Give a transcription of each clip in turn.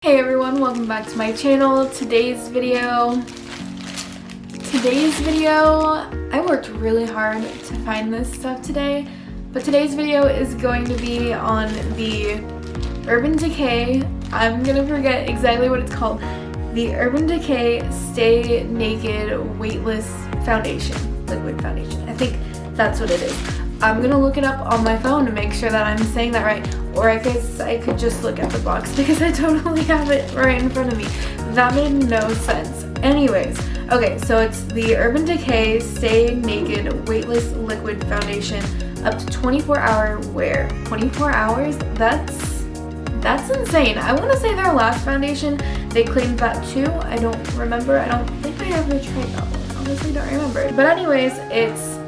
Hey everyone, welcome back to my channel. Today's video, I worked really hard to find this stuff today, but today's video is going to be on the Urban Decay, I'm gonna forget exactly what it's called, the Urban Decay Stay Naked Weightless Foundation, liquid foundation. I think that's what it is. I'm gonna look it up on my phone to make sure that I'm saying that right, or I guess I could just look at the box because I totally have it right in front of me. That made no sense. Anyways, okay, so it's the Urban Decay Stay Naked Weightless Liquid Foundation, up to 24-hour wear. 24 hours? That's insane. I want to say their last foundation, they claimed that too. I don't remember. I don't think I ever tried that one. Honestly, don't remember. But anyways, it's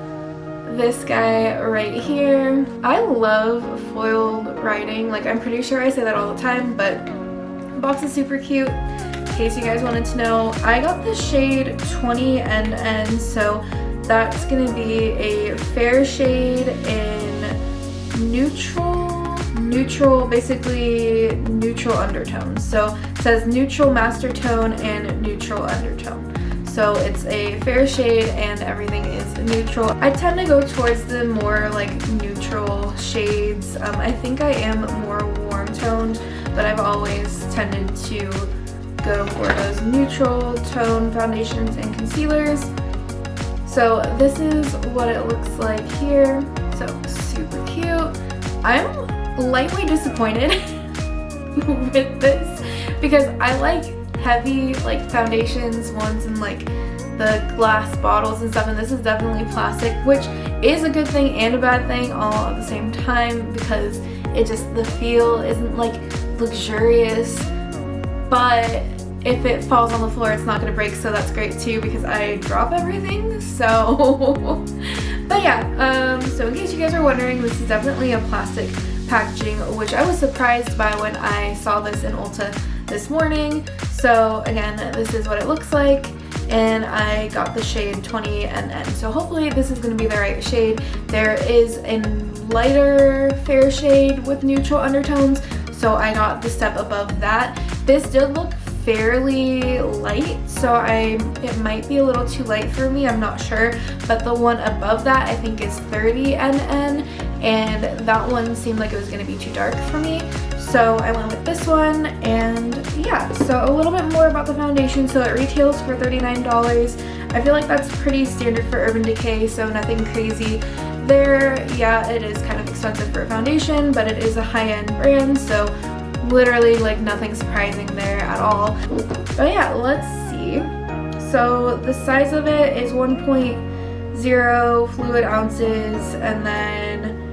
this guy right here. I love foiled writing. Like, I'm pretty sure I say that all the time, but the box is super cute. In case you guys wanted to know, I got the shade 20NN, so that's gonna be a fair shade in neutral, basically neutral undertones. So it says neutral master tone and neutral undertone. So it's a fair shade and everything is neutral. I tend to go towards the more like neutral shades. I think I am more warm toned, but I've always tended to go for those neutral tone foundations and concealers. So this is what it looks like here. So super cute. I'm lightly disappointed with this because I like heavy like foundations, ones in like the glass bottles and stuff, and this is definitely plastic, which is a good thing and a bad thing all at the same time because it just, the feel isn't like luxurious, but if it falls on the floor it's not gonna break, so that's great too because I drop everything. So but yeah, so in case you guys are wondering, this is definitely a plastic packaging, which I was surprised by when I saw this in Ulta this morning. So again, this is what it looks like, and I got the shade 20NN. So hopefully this is going to be the right shade. There is a lighter fair shade with neutral undertones, so I got the step above that. This did look fairly light, so it might be a little too light for me, I'm not sure, but the one above that I think is 30NN, and that one seemed like it was going to be too dark for me, so I went with this one. And yeah, so a little bit more about the foundation. So it retails for $39. I feel like that's pretty standard for Urban Decay, so nothing crazy there. Yeah, it is kind of expensive for a foundation, but it is a high-end brand, so literally like nothing surprising there at all. But yeah, let's see. So the size of it is 1.0 fluid ounces, and then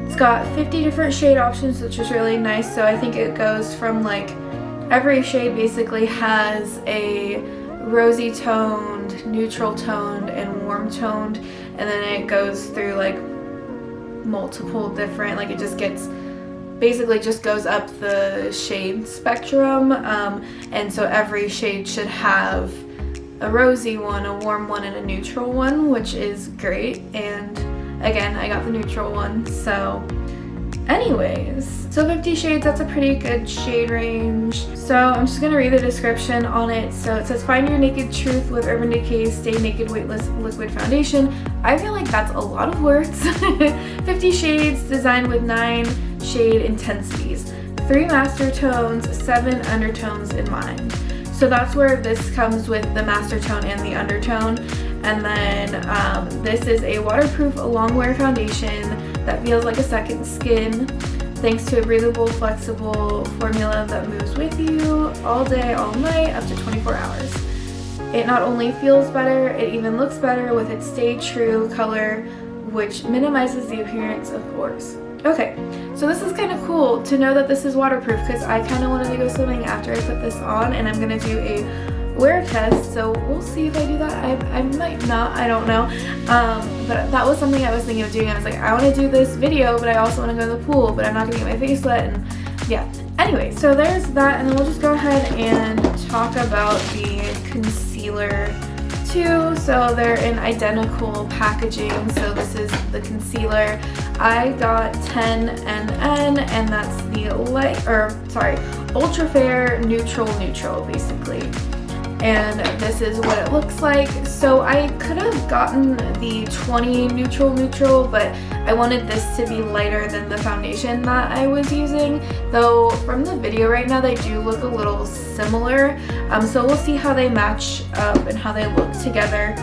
it's got 50 different shade options, which is really nice. So I think it goes from like, every shade basically has a rosy toned, neutral toned, and warm toned, and then it goes through like multiple different, like it just gets, basically just goes up the shade spectrum, and so every shade should have a rosy one, a warm one, and a neutral one, which is great. And again, I got the neutral one. So anyways, so 50 shades, that's a pretty good shade range. So I'm just gonna read the description on it. So it says, find your naked truth with Urban Decay's Stay Naked Weightless Liquid Foundation. I feel like that's a lot of words. 50 shades designed with 9 shade intensities, 3 master tones, 7 undertones in mind. So that's where this comes with the master tone and the undertone. And then this is a waterproof long wear foundation that feels like a second skin, thanks to a breathable, flexible formula that moves with you all day, all night, up to 24 hours. It not only feels better, it even looks better with its Stay True color, which minimizes the appearance of pores. Okay, so this is kind of cool to know that this is waterproof because I kind of wanted to go swimming after I put this on, and I'm going to do a wear test, so we'll see if I do that. I might not, I don't know, but that was something I was thinking of doing. I was like, I want to do this video, but I also want to go to the pool, but I'm not going to get my face wet, and yeah. Anyway, so there's that, and then we'll just go ahead and talk about the concealer two, so they're in identical packaging. So this is the concealer. I got 10NN, and that's the Ultra Fair Neutral basically. And this is what it looks like. So I could have gotten the 20 neutral, but I wanted this to be lighter than the foundation that I was using. Though from the video right now, they do look a little similar. So we'll see how they match up and how they look together.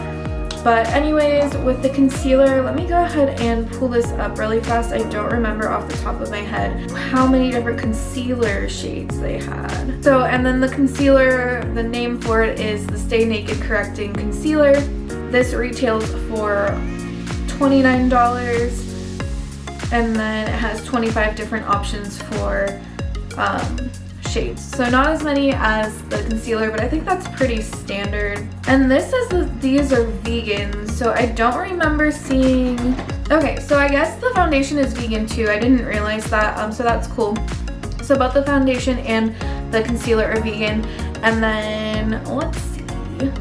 But anyways, with the concealer, let me go ahead and pull this up really fast. I don't remember off the top of my head how many different concealer shades they had. So, and then the concealer, the name for it is the Stay Naked Correcting Concealer. This retails for $29, and then it has 25 different options for shades. So not as many as the concealer, but I think that's pretty standard. And this says that these are vegan, so I don't remember seeing... Okay, so I guess the foundation is vegan too. I didn't realize that, so that's cool. So both the foundation and the concealer are vegan. And then, let's see.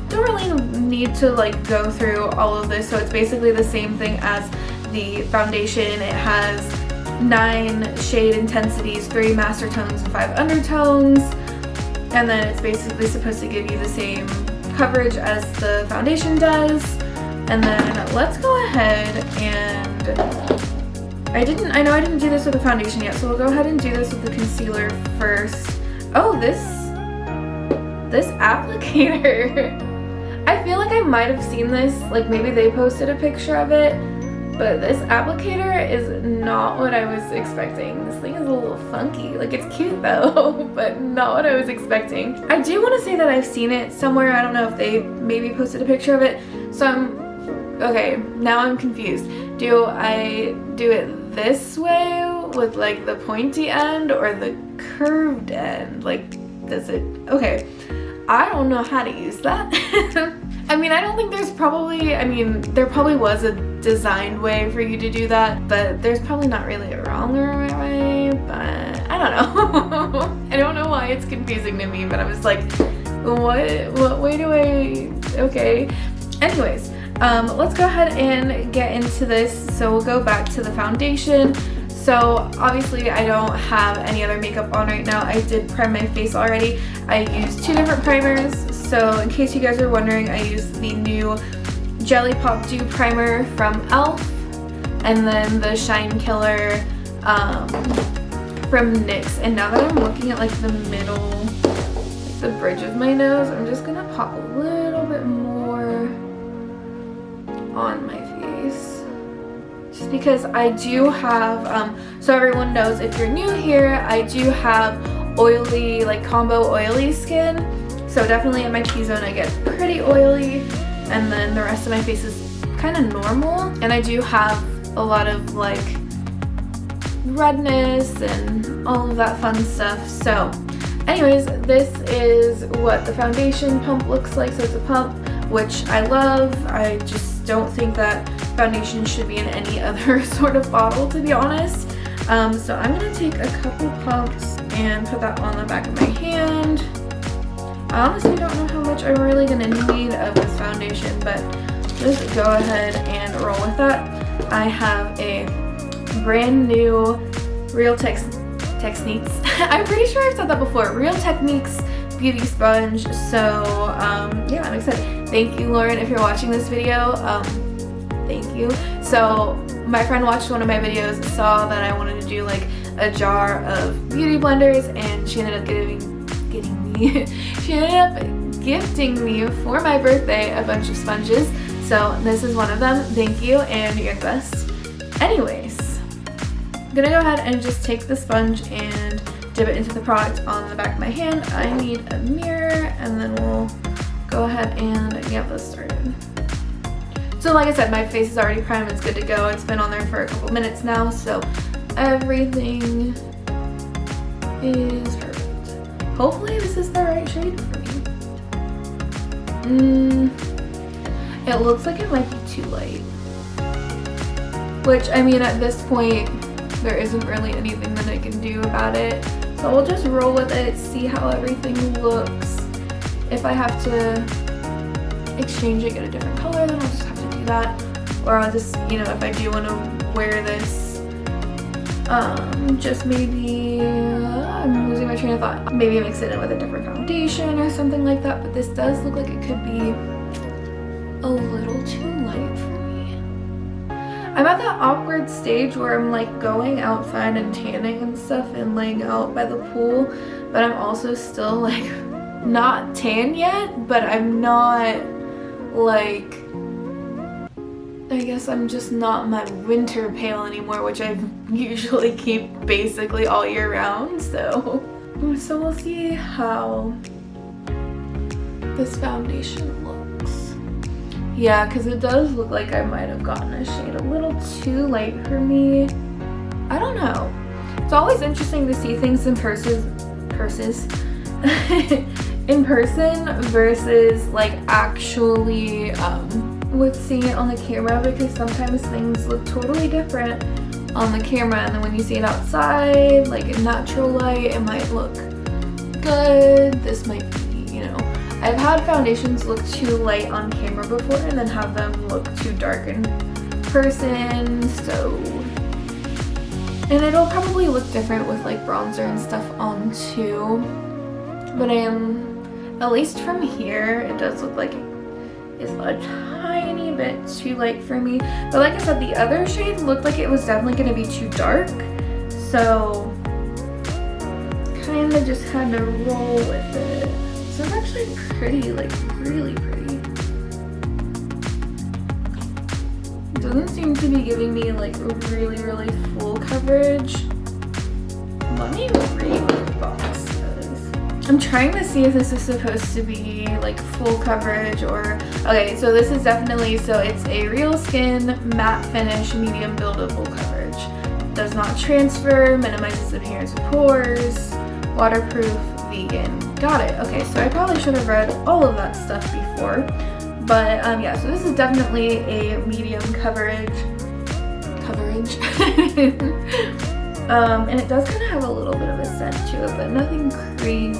Don't really need to like go through all of this. So it's basically the same thing as the foundation. It has 9 shade intensities, 3 master tones, and 5 undertones, and then it's basically supposed to give you the same coverage as the foundation does. And then let's go ahead and I know I didn't do this with the foundation yet, so we'll go ahead and do this with the concealer first. Oh, this applicator. I feel like I might have seen this, like maybe they posted a picture of it. But this applicator is not what I was expecting. This thing is a little funky. Like, it's cute though, but not what I was expecting. I do want to say that I've seen it somewhere. I don't know if they maybe posted a picture of it. So okay, now I'm confused. Do I do it this way with like the pointy end or the curved end? Like, does it, okay. I don't know how to use that. I mean, I don't think there's probably, I mean, there probably was a designed way for you to do that, but there's probably not really a wrong or right way, but I don't know. I don't know why it's confusing to me, but I'm just like, what way do I, okay. Anyways, let's go ahead and get into this. So we'll go back to the foundation. So obviously I don't have any other makeup on right now. I did prime my face already. I used 2 different primers. So in case you guys are wondering, I used the new Jelly Pop Dew Primer from e.l.f. and then the Shine Killer from NYX. And now that I'm looking at like the middle, like the bridge of my nose, I'm just gonna pop a little bit more on my face. Just because I do have, so everyone knows if you're new here, I do have oily, like combo oily skin. So definitely in my T-zone I get pretty oily, and then the rest of my face is kind of normal. And I do have a lot of like redness and all of that fun stuff. So anyways, this is what the foundation pump looks like. So it's a pump, which I love. I just don't think that foundation should be in any other sort of bottle, to be honest. So I'm gonna take a couple pumps and put that on the back of my hand. I honestly don't know how much I'm really gonna need of this foundation, but just go ahead and roll with that. I have a brand new Real Techniques. I'm pretty sure I've said that before. Real Techniques beauty sponge. So yeah, I'm excited. Thank you, Lauren, if you're watching this video. Thank you. So my friend watched one of my videos, saw that I wanted to do like a jar of beauty blenders, and she ended up she ended up gifting me for my birthday a bunch of sponges. So this is one of them. Thank you, and you're the best. Anyways, I'm gonna go ahead and just take the sponge and dip it into the product on the back of my hand. I need a mirror, and then we'll go ahead and get this started. So like I said, my face is already primed. It's good to go. It's been on there for a couple minutes now, so everything is perfect. Hopefully this is the right shade for me. It looks like it might be too light. Which, I mean, at this point, there isn't really anything that I can do about it. So we'll just roll with it, see how everything looks. If I have to exchange it, get a different color, then I'll just have to do that. Or I'll just, you know, if I do want to wear this, just maybe, I'm losing my train of thought, maybe mix it in with a different foundation or something like that. But this does look like it could be a little too light for me. I'm at that awkward stage where I'm like going outside and tanning and stuff and laying out by the pool, but I'm also still like not tan yet, but I'm not like, I guess I'm just not my winter pale anymore, which I usually keep basically all year round. So we'll see how this foundation looks. Yeah, because it does look like I might have gotten a shade a little too light for me. I don't know. It's always interesting to see things in in person versus like actually with seeing it on the camera, because sometimes things look totally different on the camera, and then when you see it outside, like in natural light, it might look good. This might be, you know, I've had foundations look too light on camera before and then have them look too dark in person, so, and it'll probably look different with like bronzer and stuff on too, but at least from here, it does look like it's a tiny bit too light for me. But like I said, the other shade looked like it was definitely going to be too dark, so kind of just had to roll with it. So it's actually pretty, like really pretty. It doesn't seem to be giving me like really full coverage. Let me read what the box says. I'm trying to see if this is supposed to be like full coverage or, okay, so this is definitely, so it's a real skin matte finish medium buildable coverage. Does not transfer, minimizes the appearance of pores, waterproof, vegan. Got it. Okay, so I probably should have read all of that stuff before, but yeah, so this is definitely a medium coverage. And it does kind of have a little bit of a scent to it, but nothing crazy.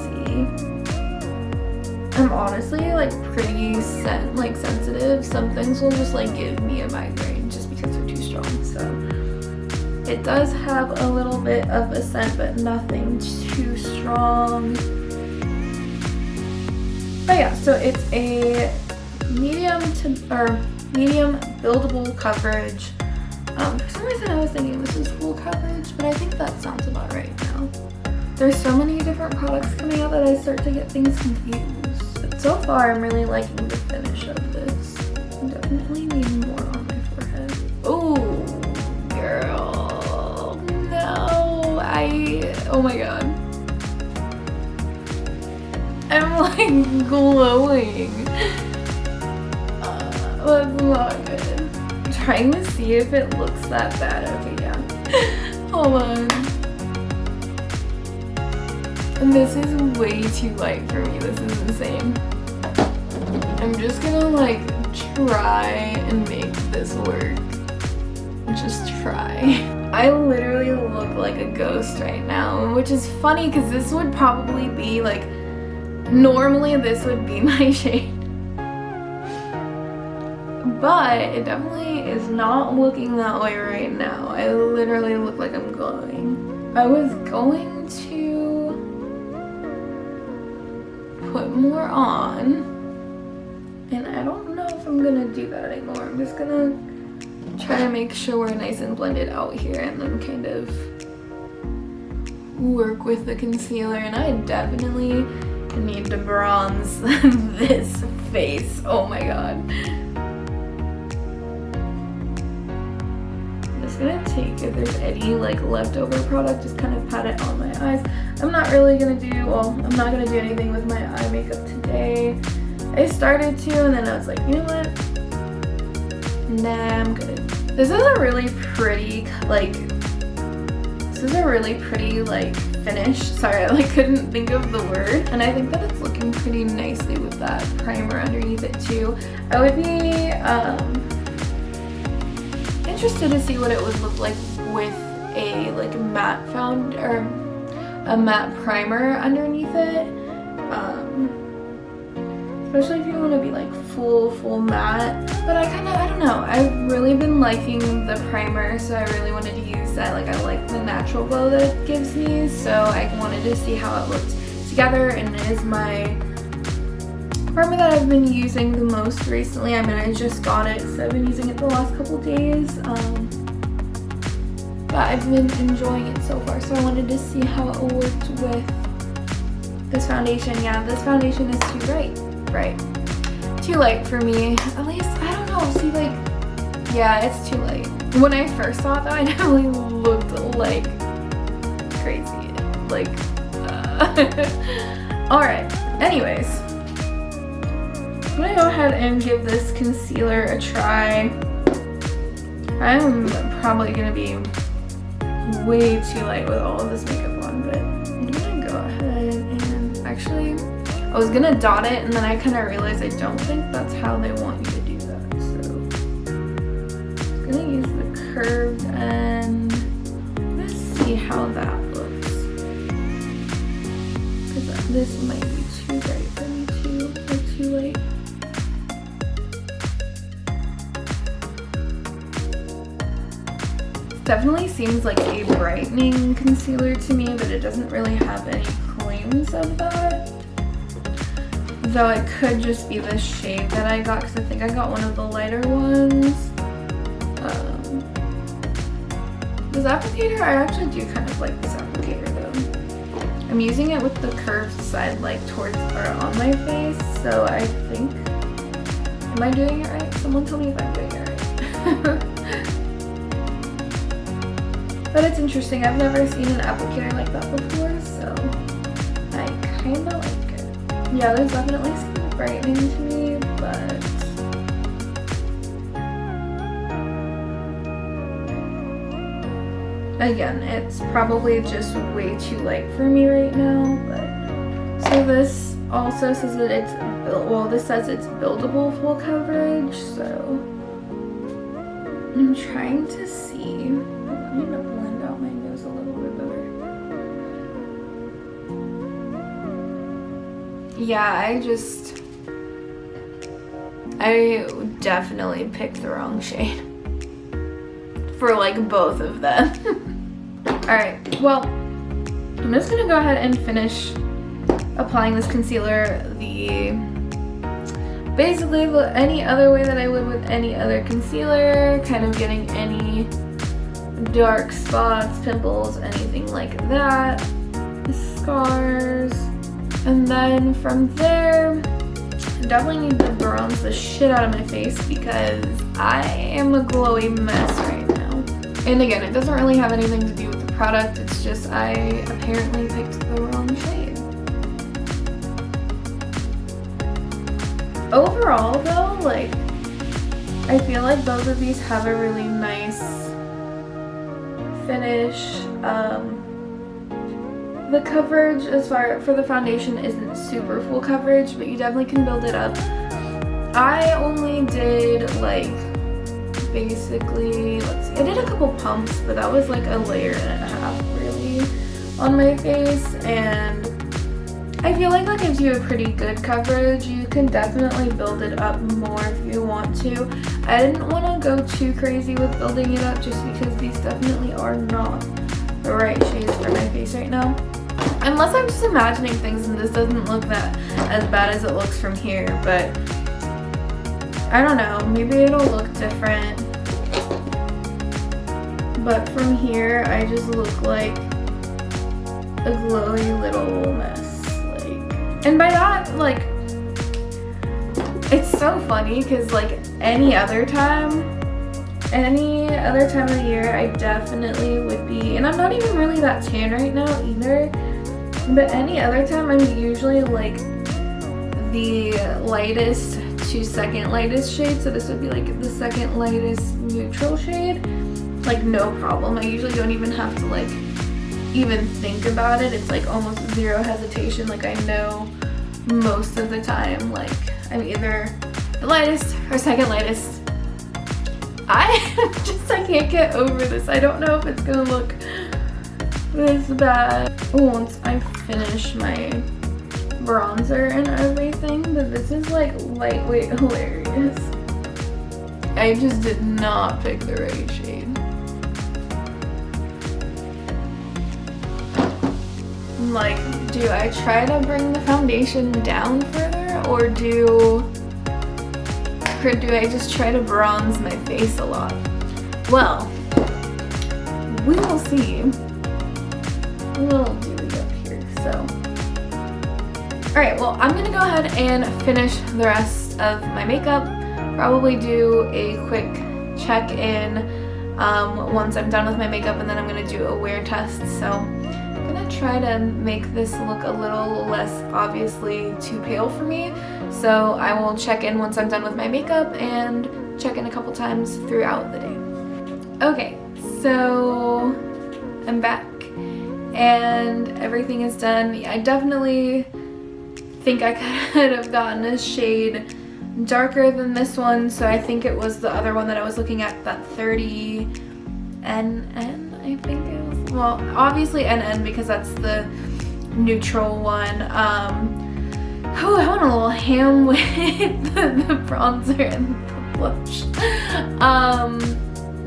I'm honestly like pretty sensitive. Some things will just like give me a migraine just because they're too strong. So it does have a little bit of a scent, but nothing too strong. But yeah, so it's a medium buildable coverage. For some reason I was thinking this is full coverage, but I think that sounds about right now. There's so many different products coming out that I start to get things confused. But so far I'm really liking the finish of this. I definitely need more on my forehead. Oh, girl. No, oh my god. I'm like glowing. That's not good. I'm trying to see if it looks that bad. Okay, yeah. Hold on. And this is way too light for me. This is insane. I'm just gonna like try and make this work. Just try. I literally look like a ghost right now, which is funny because this would probably be like, normally this would be my shade. But it definitely is not looking that way right now. I literally look like I'm glowing. I was going to put more on, and I don't know if I'm gonna do that anymore. I'm just gonna try to make sure we're nice and blended out here and then kind of work with the concealer. And I definitely need to bronze this face. Oh my god. Gonna take, if there's any like leftover product, just kind of pat it on my eyes. I'm not really gonna do, well, I'm not gonna do anything with my eye makeup today. I started to, and then I was like, you know what, nah, I'm good. This is a really pretty finish. Sorry, I couldn't think of the word, and I think that it's looking pretty nicely with that primer underneath it too. I would be interested to see what it would look like with a matte a matte primer underneath it. especially if you want to be like full matte. But I don't know, I've really been liking the primer, so I really wanted to use that. Like, I like the natural glow that it gives me, so I wanted to see how it looked together, and it is my primer that I've been using the most recently. I mean, I just got it, so I've been using it the last couple days, but I've been enjoying it so far, so I wanted to see how it worked with this foundation. Yeah, this foundation is too bright. Too light for me, at least. I don't know, see, like, yeah, it's too light. When I first saw it though, I definitely looked like crazy, like, alright, anyways, I'm gonna go ahead and give this concealer a try. I'm probably gonna be way too light with all of this makeup on, but I'm gonna go ahead and actually, I was gonna dot it, and then I kind of realized I don't think that's how they want you to do that, so I'm gonna use the curved end. Let's see how that looks, because this might be too bright for me too, or too light. Definitely seems like a brightening concealer to me, but it doesn't really have any claims of that. Though it could just be the shade that I got, because I think I got one of the lighter ones. This applicator, I actually do kind of like this applicator though. I'm using it with the curved side like towards or on my face, so I think, am I doing it right? Someone tell me if I'm doing it right. But it's interesting, I've never seen an applicator like that before, so I kind of like it. Yeah, there's definitely some brightening to me, but again, it's probably just way too light for me right now. But so this also says that it's, well, this says it's buildable full coverage, so I'm trying to see. I'm gonna blend out my nose a little bit better. Yeah, I definitely picked the wrong shade for like both of them. Alright, well, I'm just gonna go ahead and finish applying this concealer basically any other way that I would with any other concealer, kind of getting any dark spots, pimples, anything like that, scars, and then from there I definitely need to bronze the shit out of my face because I am a glowy mess right now. And again, it doesn't really have anything to do with the product, it's just I apparently picked the wrong shade. Overall though, like, I feel like both of these have a really nice finish. The coverage as far for the foundation isn't super full coverage, but you definitely can build it up. I only did like basically, let's see, I did a couple pumps, but that was like a layer and a half really on my face, and I feel like that gives you a pretty good coverage. You can definitely build it up more if you want to. I didn't want to go too crazy with building it up just because these definitely are not the right shades for my face right now. Unless I'm just imagining things and this doesn't look that as bad as it looks from here, but I don't know, maybe it'll look different. But from here, I just look like a glowy little mess. Like, and by that, like, it's so funny because like any other time of the year, I definitely would be, and I'm not even really that tan right now either, but any other time I'm usually like the lightest to second lightest shade, so this would be like the second lightest neutral shade, like no problem. I usually don't even have to like even think about it. It's like almost zero hesitation. Like I know most of the time like I'm either the lightest or second lightest. I can't get over this. I don't know if it's gonna look this bad. Once I finish my bronzer and everything, but this is like lightweight hilarious. I just did not pick the right shade. Like, do I try to bring the foundation down further, or do I just try to bronze my face a lot? Well, we will see. A little dewy up here, so. Alright, well, I'm gonna go ahead and finish the rest of my makeup. Probably do a quick check-in once I'm done with my makeup, and then I'm gonna do a wear test. So I'm gonna try to make this look a little less obviously too pale for me. So I will check in once I'm done with my makeup and check in a couple times throughout the day. Okay, so I'm back and everything is done. I definitely think I could have gotten a shade darker than this one, so I think it was the other one that I was looking at, that 30 NN, I think it was. Well, obviously NN because that's the neutral one. Oh, I went a little ham with the bronzer and the blush.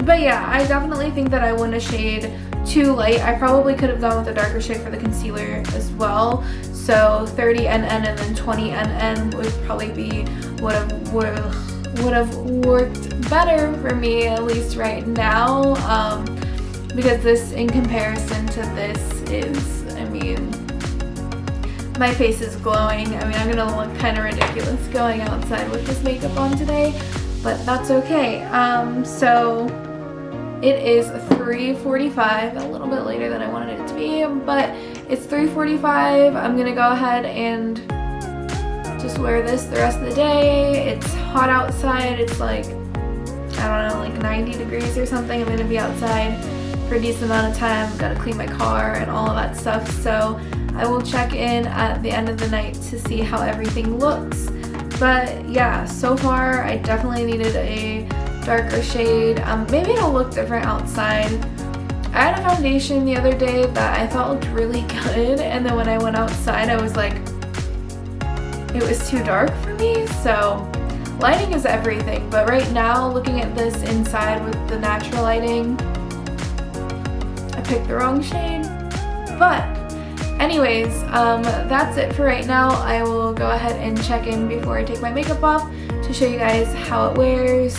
But yeah, I definitely think that I went a shade too light. I probably could have gone with a darker shade for the concealer as well. So 30 NN and then 20 NN would probably be would have worked better for me, at least right now. Because this, in comparison to this, is, I mean, my face is glowing. I mean, I'm gonna look kind of ridiculous going outside with this makeup on today, but that's okay. So it is 3:45, a little bit later than I wanted it to be, but it's 3:45. I'm gonna go ahead and just wear this the rest of the day. It's hot outside. It's like, I don't know, like 90 degrees or something. I'm gonna be outside for a decent amount of time. Gotta clean my car and all of that stuff. So I will check in at the end of the night to see how everything looks. But yeah, so far I definitely needed a darker shade. Maybe it'll look different outside. I had a foundation the other day that I thought looked really good, and then when I went outside I was like, it was too dark for me. So lighting is everything, but right now looking at this inside with the natural lighting, I picked the wrong shade. But anyways, that's it for right now. I will go ahead and check in before I take my makeup off to show you guys how it wears.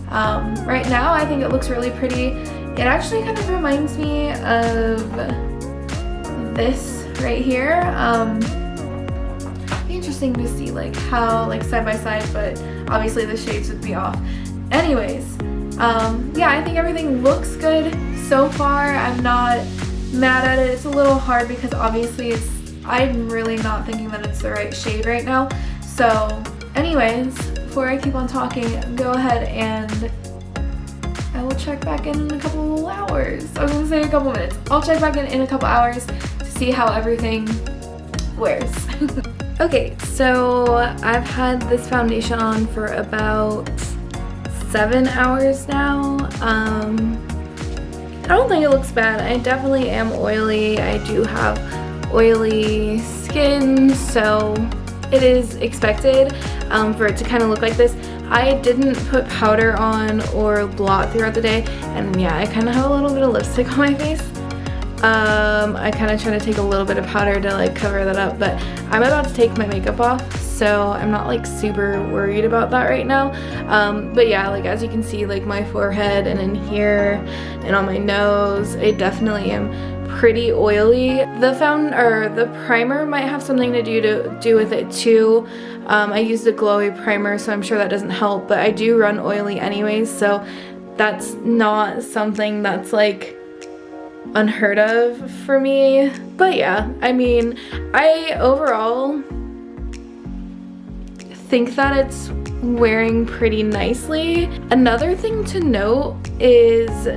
Right now I think it looks really pretty. It actually kind of reminds me of this right here. Be interesting to see like how, like side by side, but obviously the shades would be off. Anyways, yeah, I think everything looks good so far. I'm not mad at it. It's a little hard because obviously I'm really not thinking that it's the right shade right now. So anyways, before I keep on talking, go ahead and I will check back in a couple hours. I was gonna say a couple minutes. I'll check back in a couple hours to see how everything wears. Okay, so I've had this foundation on for about 7 hours now. I don't think it looks bad. I definitely am oily. I do have oily skin, so it is expected for it to kind of look like this. I didn't put powder on or blot throughout the day, and yeah, I kind of have a little bit of lipstick on my face. I kind of try to take a little bit of powder to like cover that up, but I'm about to take my makeup off, so I'm not like super worried about that right now. But yeah, like as you can see, like my forehead and in here and on my nose, I definitely am pretty oily. The primer might have something to do with it too. I used a glowy primer, so I'm sure that doesn't help, but I do run oily anyways, so that's not something that's like unheard of for me. But yeah, I mean, I overall think that it's wearing pretty nicely. Another thing to note is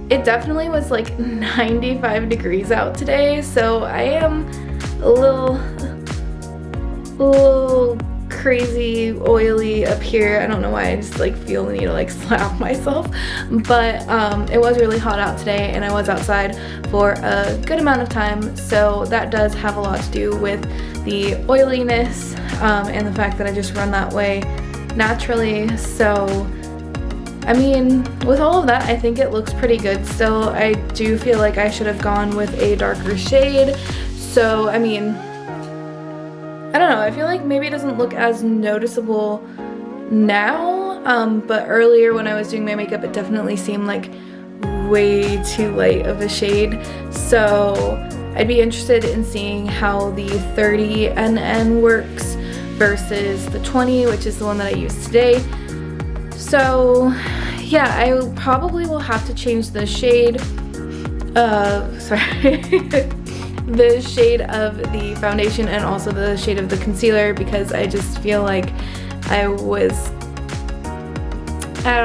it definitely was like 95 degrees out today, so I am a little crazy oily up here. I don't know why, I just like feel the need to like slap myself. But it was really hot out today and I was outside for a good amount of time, so that does have a lot to do with the oiliness and the fact that I just run that way naturally. So I mean, with all of that, I think it looks pretty good still. I do feel like I should have gone with a darker shade. So, I mean, I don't know. I feel like maybe it doesn't look as noticeable now, but earlier when I was doing my makeup, it definitely seemed like way too light of a shade. So, I'd be interested in seeing how the 30 NN works versus the 20, which is the one that I used today. So yeah, I probably will have to change the shade, the shade of the foundation and also the shade of the concealer, because I just feel like I don't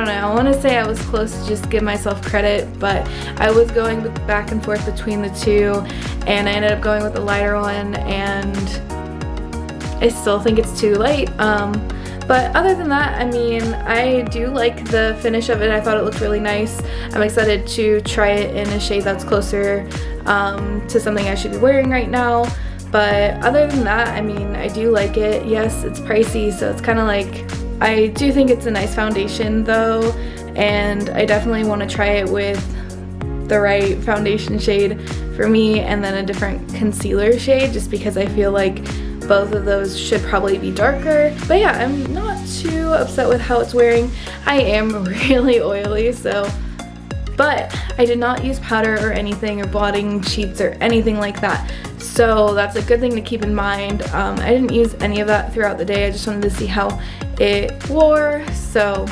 know, I want to say I was close to just give myself credit, but I was going back and forth between the two and I ended up going with the lighter one, and I still think it's too light. But other than that, I mean, I do like the finish of it. I thought it looked really nice. I'm excited to try it in a shade that's closer to something I should be wearing right now. But other than that, I mean, I do like it. Yes, it's pricey, so it's kind of like, I do think it's a nice foundation though, and I definitely want to try it with the right foundation shade for me and then a different concealer shade, just because I feel like both of those should probably be darker. But yeah, I'm not too upset with how it's wearing. I am really oily, so, but I did not use powder or anything or blotting sheets or anything like that. So that's a good thing to keep in mind. I didn't use any of that throughout the day. I just wanted to see how it wore. So,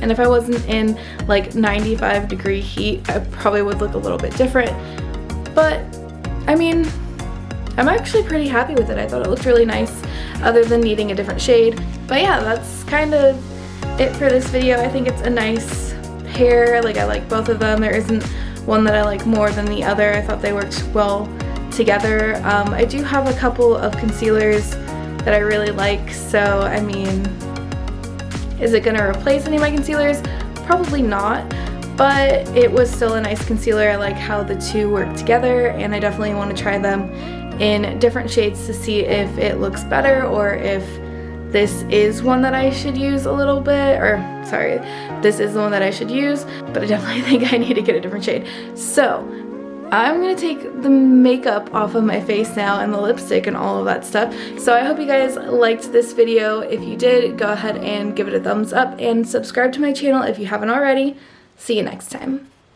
and if I wasn't in like 95-degree heat, I probably would look a little bit different. But I mean, I'm actually pretty happy with it. I thought it looked really nice, other than needing a different shade. But yeah, that's kind of it for this video. I think it's a nice pair. Like, I like both of them. There isn't one that I like more than the other. I thought they worked well together. I do have a couple of concealers that I really like, so I mean, is it gonna replace any of my concealers? Probably not, but it was still a nice concealer. I like how the two work together, and I definitely want to try them in different shades to see if it looks better, or if this is one that I should use a little bit, or sorry, this is the one that I should use, but I definitely think I need to get a different shade. So I'm gonna take the makeup off of my face now and the lipstick and all of that stuff. So I hope you guys liked this video. If you did, go ahead and give it a thumbs up and subscribe to my channel if you haven't already. See you next time.